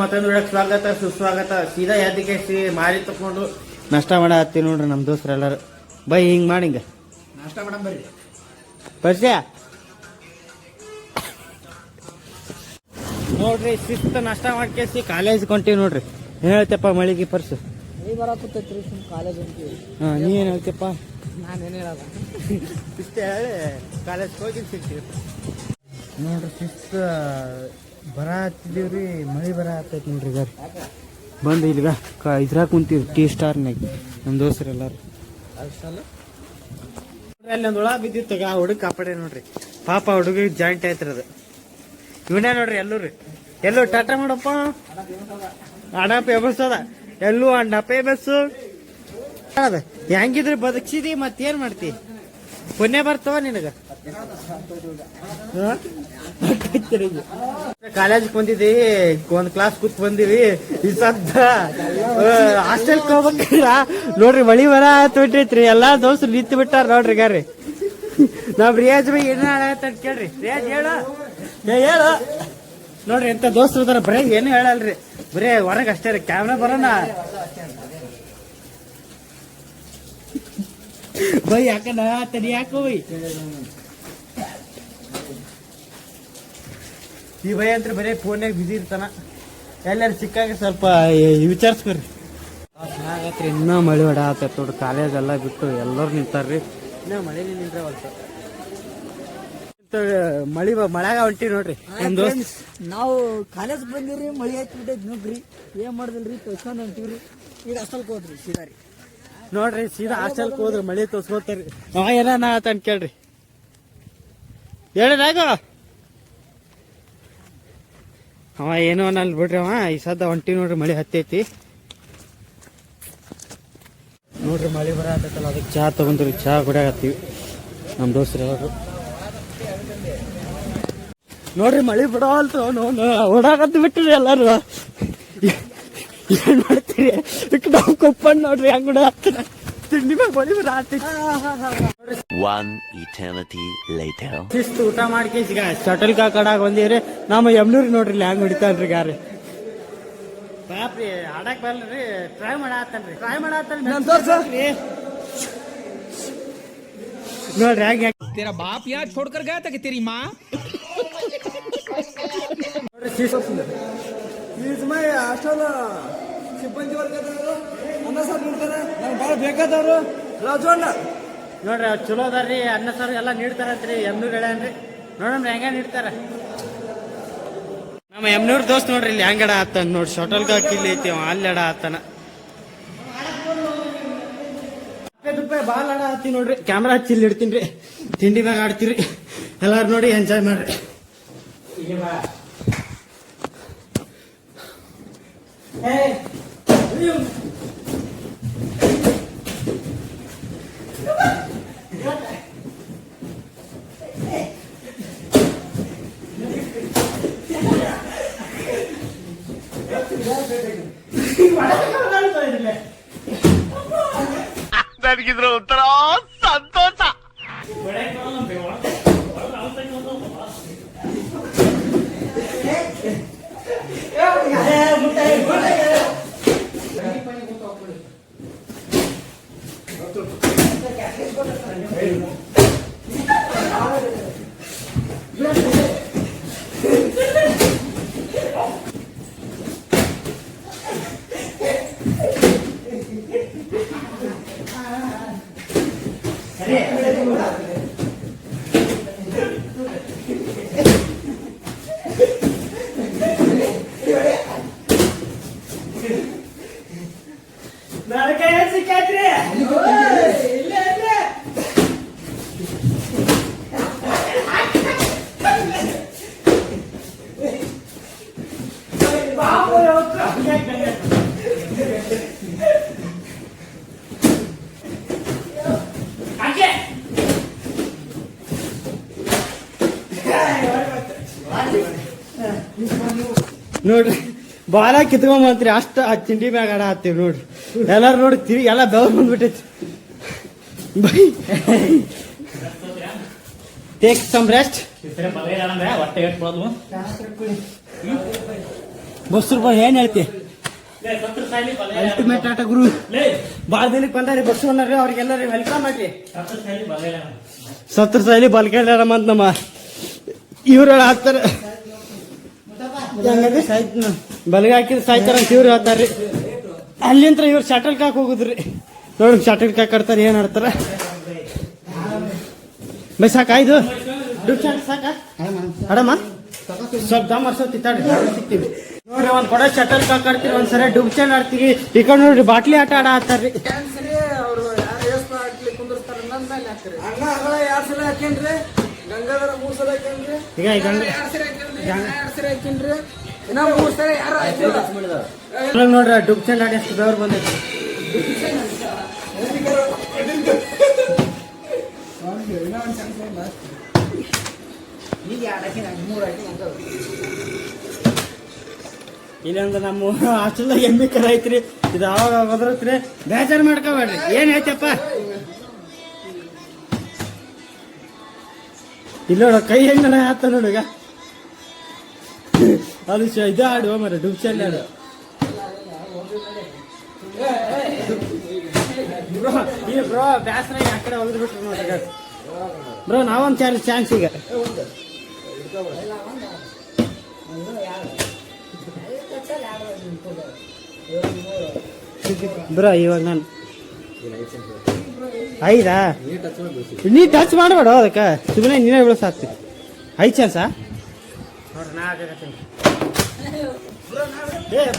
ಮತ್ತೊಂದು ಸ್ವಾಗತ ಸುಸ್ವಾಗತ. ಸೀದಾ ಯಾದಕ್ಕೆ ಮಾರಿ ತಕೊಂಡು ನಾಷ್ಟ ಮಾಡತ್ತೀವಿ ನೋಡ್ರಿ ನಮ್ಮ ದೋಸ್ತರು ಎಲ್ಲಾರು. ಬೈ ಹಿಂಗ್ ಮಾಡಿ ಹಿಂಗ ನಾಷ್ಟ ಮಾಡಮ್ ಬರ್ರಿ. ಪರಿಚಯ ನೋಡ್ರಿ, ಶಿಸ್ತು ನಾಷ್ಟ ಮಾಡ್ಕೇಸಿ ಕಾಲೇಜ್ ಕೊಂತೀವಿ ನೋಡ್ರಿ. ಏನ್ ಹೇಳ್ತಪ್ಪ ಮಳಿಗೆ ಪರ್ಸು? ಮಳಿ ಬರಕತ್ತೈತ್ರಿ, ಸುಮ್ ಕಾಲೇಜ್ ಅಂತೀವಿ. ಹಾ, ನೀ ಏನ್ ಹೇಳ್ತಪ್ಪ? ನಾನೇನು ಹೇಳಲ್ಲ, ಇಷ್ಟೇ ಹೇಳಿ ಕಾಲೇಜ್ ಹೋಗಿ ಸಿಗ್ತೀವಿ ನೋಡ್ರಿ. ಶಿಸ್ತು ಬರ ಹತ್ತಿದೀವ್ರಿ, ಮಳಿ ಬರ ಹತ್ತೈತಿ ನೋಡ್ರಿ. ಈಗ ಬಂದು ಇಲ್ಲಿಗ ಇದ್ರಾಗ ಕುಂತೀವಿ ಟೀ ಸ್ಟಾರ್ನಾಗ ನಮ್ಮ ದೋಸ್ತರು ಎಲ್ಲಾರು. ಅಲ್ಲಿ ಒಂದು ಹುಳ ಬಿದ್ದಿತ್ತು, ಆ ಹುಡುಗ ಕಾಪಾಡೆ ನೋಡ್ರಿ. ಪಾಪ ಹುಡುಗ ಜಾಯಿಂಟ್ ಆಯ್ತಿರ ಅದು. ಇವನೇ ನೋಡ್ರಿ ಎಲ್ಲೂ ಟಾಟಾ ಮಾಡಪ್ಪ. ಅಣ್ಣ ಫೇಮಸ್ ಎಲ್ಲೂ ಅಣ್ಣ ಫೇಮಸ್ ಅದ. ಹೆಂಗಿದ್ರಿ ಬದುಕ್ಸಿದಿ, ಮತ್ತೇನ್ ಮಾಡ್ತಿ? ಪುಣ್ಯ ಬರ್ತವ ನಿನಗ. ಕಾಲೇಜ್ ಬಂದಿದ್ದೀವಿ, ಒಂದ್ ಕ್ಲಾಸ್ ಕೂತ್ ಬಂದಿವಿ. ಈ ಸದ್ದ ಹಾಸ್ಟೆಲ್ ಹೋಗ್ಬೇಕ ನೋಡ್ರಿ. ಮಳಿ ಬರ ತೊಟ್ಟಿತ್ರಿ, ಎಲ್ಲಾ ದೋಸ್ತರು ನಿಂತು ಬಿಟ್ಟಾರ ನೋಡ್ರಿ. ಗಾರಿ ನಾವ್ ರಿಯಾಜ್ ಬೈ ಏನ ಹೇಳತ್ತ ಕೇಳ್ರಿ. ರಿಯಾಜ್ ಹೇಳು ನೋಡ್ರಿ, ಎಂತ ದೋಸ್ತರು ಅದಾರ. ಬರೇ ಏನು ಹೇಳಲ್ರಿ, ಬರೇ ಹೊರಗೆ ಅಷ್ಟೇ ರೀ. ಕ್ಯಾಮ್ರಾ ಬರೋಣ ಬೈ, ಯಾಕಂದ ತಡಿ ಯಾಕೋ ಬೈ. ಈ ಬೈ ಅಂತ ಬರೀ ಫೋನ್ಯಾಗ ಬಿಸಿ ಇರ್ತಾನ. ಎಲ್ಲಾರು ಸಿಕ್ಕಾಗ ಸ್ವಲ್ಪ ವಿಚಾರಿಸ್ಕೊರಿ. ಆಗತ್ರಿ, ಇನ್ನೂ ಮಳಿ ಹೊಡ ಆತೈತಿ ನೋಡ್ರಿ. ಕಾಲೇಜ್ ಎಲ್ಲ ಬಿಟ್ಟು ಎಲ್ಲರೂ ನಿಂತಾರ್ರಿ. ಇನ್ನೂ ಮಳಿನೇ ನಿಂದ್ರವಲ್ತ. ಮಳಿ ಮಳ್ಯಾಗ ಹೊಂಟಿ ನೋಡ್ರಿ. ನಾವು ಕಾಲೇಜ್ ಬಂದಿವ್ರಿ, ಮಳಿ ಆಯ್ತು ಬಿಟ್ಟೈತಿ ನೋಡ್ರಿ. ಏನ್ ಮಾಡುದಿಲ್ರಿ, ತೋರ್ಸ್ಕೊಂಡ್ ಹೊಂಟಿವ್ರಿ. ಈಗ ಹಾಸ್ಟೆಲ್ ಹೋದ್ರಿ ಸೀದಾ ರೀ. ನೋಡ್ರಿ, ಸೀದಾ ಹಾಸ್ಟೆಲ್ ಹೋದ್ರಿ. ಮಳಿ ತೋರ್ಸ್ಕೋತಾರಿ. ಅವ ಏನ ಆತ ಕೇಳ್ರಿ. ಹೇಳಿದಾಗ ಅವ ಏನೋ ಅನ್ನಲ್ ಬಿಡ್ರಿ. ಅವ ಈ ಸದ್ದ ಹೊಂಟಿ ನೋಡ್ರಿ. ಮಳಿ ಹತ್ತೈತಿ ನೋಡ್ರಿ. ಮಳಿ ಬರ ಹತ್ತೈತಲ್ಲ, ಅದಕ್ಕೆ ಚಹಾ ತಗೊಂಡ್ರಿ. ಚಹಾ ಕುಡಿಯಾಕತ್ತೀವಿ ನಮ್ಮ ದೋಸ್ತರು ಎಲ್ಲರು. ನೋಡ್ರಿ, ಮಳಿ ಬಿಡವಲ್ತು, ಓಡಾಕತ್ ಬಿಟ್ರಿ ಎಲ್ಲಾರು. ಏನ್ ಮಾಡ್ತೀರಿ? ನಾವು ಕೊಪ್ಪಂಡ್ ನೋಡ್ರಿ, ಹೆಂಗ್ ಕೂಡ ತಿಂಡಿ ಮ್ಯಾಗ ಮಳಿ ಬರ ಶಿಸ್ತು ಊಟ ಮಾಡ್ಕೇಸಿ ಶಟಲ್ ಕಾಕಡಾಗ ಬಂದಿವ್ರಿ. ನಮ್ಮ ಯಮ್ನೂರಿ ನೋಡ್ರಿ ಹೆಂಗ್ ಹೊಡಿತಾನ್ರಿ ಗಾರಿ. ಪಾಪ್ರಿ ಆಡಕ್ ಬಲ್ರಿ, ಟ್ರೈ ಮಾಡತ್ತನ್ರಿ. ನೋಡ್ರಿ ಹೆಂಗ್ तेरा बाप यहाँ छोड़कर गया था कि तेरी माँ? ಹಾಸ್ಟೆಲ್ ಸಿಬ್ಬಂದಿ ವರ್ಗದವರು ಅನ್ನ ಸಾರು ನೀಡ್ತಾರೆ. ನಂಗೆ ಭಾಳ ಬೇಕಾದವರು ರಾಜು ಅಣ್ಣ ನೋಡ್ರಿ, ಅವ್ರು ಚಲೋ ಅದಾರ್ರಿ. ಅನ್ನ ಸಾರು ಎಲ್ಲ ನೀಡ್ತಾರಂತ್ರಿ. ಯಮ್ನೂರ್ ಹೇಳ್ಯಾನ್ರಿ. ನೋಡಮ್ರಿ ಹೆಂಗ ನೀಡ್ತಾರ. ನಮ್ಮ ಯಮ್ನೂರ್ ದೋಸ್ತ್ ನೋಡ್ರಿ ಇಲ್ಲಿ ಹೆಂಗಡ ಆತನ ನೋಡ್ರಿ. ಶಟಲ್ ಕಾಕ್ ಇಲ್ಲಿ ಐತಿ, ಅಲ್ಲಿ ಅಡ ಆತನ. ಬಾಲ್ ಆಡ ಹತ್ತಿ ನೋಡ್ರಿ. ಕ್ಯಾಮ್ರಾ ಹಚ್ಚಿ ಇಲ್ಲಿ ಇಡ್ತೀನಿ ರೀ. ತಿಂಡಿ ಮ್ಯಾಗ ಆಡ್ತೀರಿ. ಎಲ್ಲಾರು ನೋಡಿ ಎಂಜಾಯ್ ಮಾಡ್ರಿ. ನನಗಿದ್ರ ಒಂಥರ ಸಂತೋಷ. ನೋಡ್ರಿ, ಬಾಲ ಕಿತ್ಕೊಂಬಂತ್ರಿ. ಅಷ್ಟ ತಿಂಡಿ ಮ್ಯಾಗ ಆಡ ಹತ್ತೀವಿ ನೋಡ್ರಿ. ಎಲ್ಲಾರು ನೋಡಿ ತಿರುಗಿ ಎಲ್ಲ ಬೆವ್ರು ಬಂದ್ಬಿಟ್ಟೈತಿ. Bye take some rest. ಹೊಟ್ಟೆ ಬಸ್ರು ಬಾ ಏನ್ ಹೇಳ್ತಿ ಅಲ್ಟಿಮೇಟ್ ಆಟ ಗುರು ಬಾಳ ದಿನಕ್ಕೆ ಬಂದಾರಿ ಬಸ್ ಓನರ್ ಅವ್ರಿಗೆಲ್ಲರಿ ವೆಲ್ಕಮ್ ಮಾಡ್ರಿ ಸತ್ರ ಸೈಲಿ ಬಲ್ಕೇಳಾರಮ್ಮ ಅಂತ ನಮ್ಮ ಇವ್ರು ಹಾಕ್ತಾರ ಬಲ್ಗ ಹಾಕಿದ್ರೆ ಸಾಯ್ತಾರ ಅಂತ ಇವ್ರು ಹೇಳ್ತಾರ್ರಿ ಅಲ್ಲಿಂತ್ರ ಇವ್ರು ಶಟಲ್ ಕಾಕ್ ಹೋಗುದ್ರಿ ನೋಡಿ ಶಟಲ್ ಕಾಕ್ ಆಡ್ತಾರ ಏನ್ ಆಡ್ತಾರ ಬೈ ಸಾಕಾಯ್ದು ಸಾಕ ಅಡಮ್ಮ ಸ್ವಲ್ಪ ದಮ್ ಅರ್ಸೋತಿತ್ತಾಡ್ರಿ ಸಿಗ್ತೀವಿ ನೋಡ್ರಿ ಒಂದ್ ಕೊಡ ಶಟಲ್ ಕಾಕ್ ಆಡ್ತೀರಿ ಒಂದ್ಸರಿ ಡುಬ್ಚನ್ ಆಡ್ತೀವಿ ಈ ಕಡೆ ನೋಡ್ರಿ ಬಾಟ್ಲಿ ಆಟ ಆಡ್ತಾರ್ರಿ ಗಂಗಾಧರ 3 ಸಲ ಹಾಕ್ಯಾನ್ರಿ ಈಗ ಈಗ 2 ಸಲ ಹಾಕ್ಯಾನ್ರಿ ಇನ್ನ 3 ಸಲ ಯಾರು ಹಾಕಿಲ್ಲ ನೋಡ್ರಿ ಡುಬ್ಚನ್ ಆಡಿ ಅಷ್ಟು ಬೆವರು ಬಂದೈತಿ ಇಲ್ಲಂದ್ರ ನಮ್ಮ ಹಾಸ್ಟೆಲ್ದಾಗ ಎಮ್ಮಿ ಕರ ಐತ್ರಿ ಇದು ಅವಾಗ ಬದ್ರತ್ರಿ ಬೇಜಾರು ಮಾಡ್ಕೋಬೇಡ್ರಿ ಏನ್ ಐತಪ್ಪ ಇಲ್ಲ ನೋಡ ಕೈ ಹೆಂಗ ಆತ ನೋಡುಗ ಅದು ಇದು ಆಡುವ ಮರ ಡುಬ್ಚಲ್ಲಿ ಆಡು ಬ್ರೋ ಬ್ಯಾಸ್ರ ಆ ಕಡೆ ಹೋಗಿದ್ ಬಿಟ್ರು ನೋಡ್ರಿ ಬ್ರೋ ನಾವೊಂದ್ ಚಾನ್ಸ್ ಈಗ ಬ್ರೋ ಇವಾಗ ನಾನು ಐದಾ ನೀ ಟಚ್ ಮಾಡಬೇಡ ಅದಕ್ಕೆ ಸುಮ್ಮನೆ ನೀನೇ ಬೆಳೆಸಾಕ್ತಿ 5 ಚಾನ್ಸಾ ನೋಡ್ರಿ ನಾ ಆಗತ್ತೀನಿ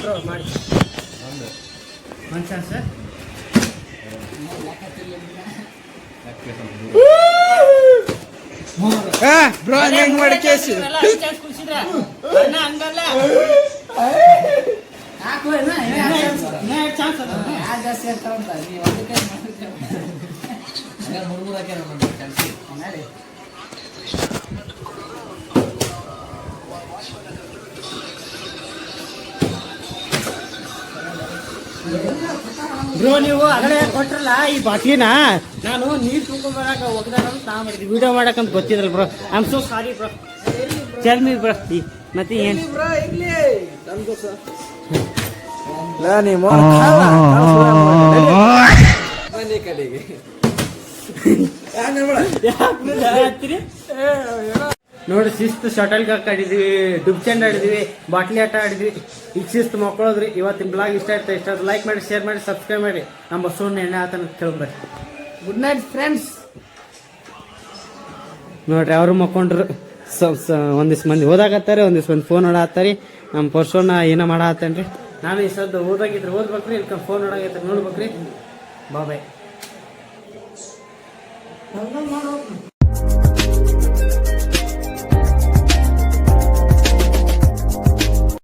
ಬ್ರೋ ಮಾಡಿ 1 ಚಾನ್ಸ್ ಬ್ರೋ ಹೆಂಗ್ ಮಾಡಿ ಕೇಸ್ ಹಂಗಲ್ಲ ಜಾಸ್ತಿ ಇರ್ತಾವ ಬ್ರೋ ನೀವು ಅಗಲೇ ಕೊಟ್ರಲ್ಲ ಈ ಬಾಟ್ಲಿನ ನಾನು ನೀರ್ ತುಂಬ್ಕೊಂಡ್ ಬರಾಕ ಹೋಗ್ದಾರ ಅಂತ ನಾ ಮಾಡಿದ್ವಿ ವಿಡಿಯೋ ಮಾಡಕಂತ ಗೊತ್ತಿದ್ರಲ್ಲ bro I am so sorry bro tell me bro ಮತ್ತೆ ಏನ್ ನೋಡಿ ಶಿಸ್ತು ಶಟಲ್ ಕಾಕ್ ಆಡಿದ್ವಿ ಡುಬ್ಚಂಡ್ ಆಡಿದ್ವಿ ಬಾಟ್ಲಿ ಆಟ ಆಡಿದ್ವಿ ಈಗ ಶಿಸ್ತು ಮಕ್ಕಳೋದ್ರಿ ಇವತ್ತಿನ ಬ್ಲಾಗ್ ಇಷ್ಟ ಲೈಕ್ ಮಾಡಿ ಶೇರ್ ಮಾಡಿ ಸಬ್ಸ್ಕ್ರೈಬ್ ಮಾಡಿ ನಮ್ಮ ಬಸವಣ್ಣ ಎಣ್ಣೆ ಆತನ ಕೇಳ್ಬರ್ರಿ ಗುಡ್ ನೈಟ್ ಫ್ರೆಂಡ್ಸ್ ನೋಡ್ರಿ ಅವರು ಮಕ್ಕೊಂಡ್ರು ಒಂದಿಷ್ಟು ಮಂದಿ ಓದಾಕತ್ತಾರೆ ಒಂದಿಷ್ಟು ಮಂದಿ ಫೋನ್ ನೋಡಾತ್ತಾರಿ ನಮ್ಮ ಪರ್ಸೋನ ಏನೋ ಮಾಡಾತ್ತೇನ್ರಿ ನಾನು ಈ ಸದ್ದು ಓದಾಗಿದ್ರೆ ಓದ್ಬೇಕ್ರಿ ಇಲ್ಲಿ ಫೋನ್ ನೋಡಾಗೈತೆ ನೋಡ್ಬೇಕ್ರಿ ಬಾಯ್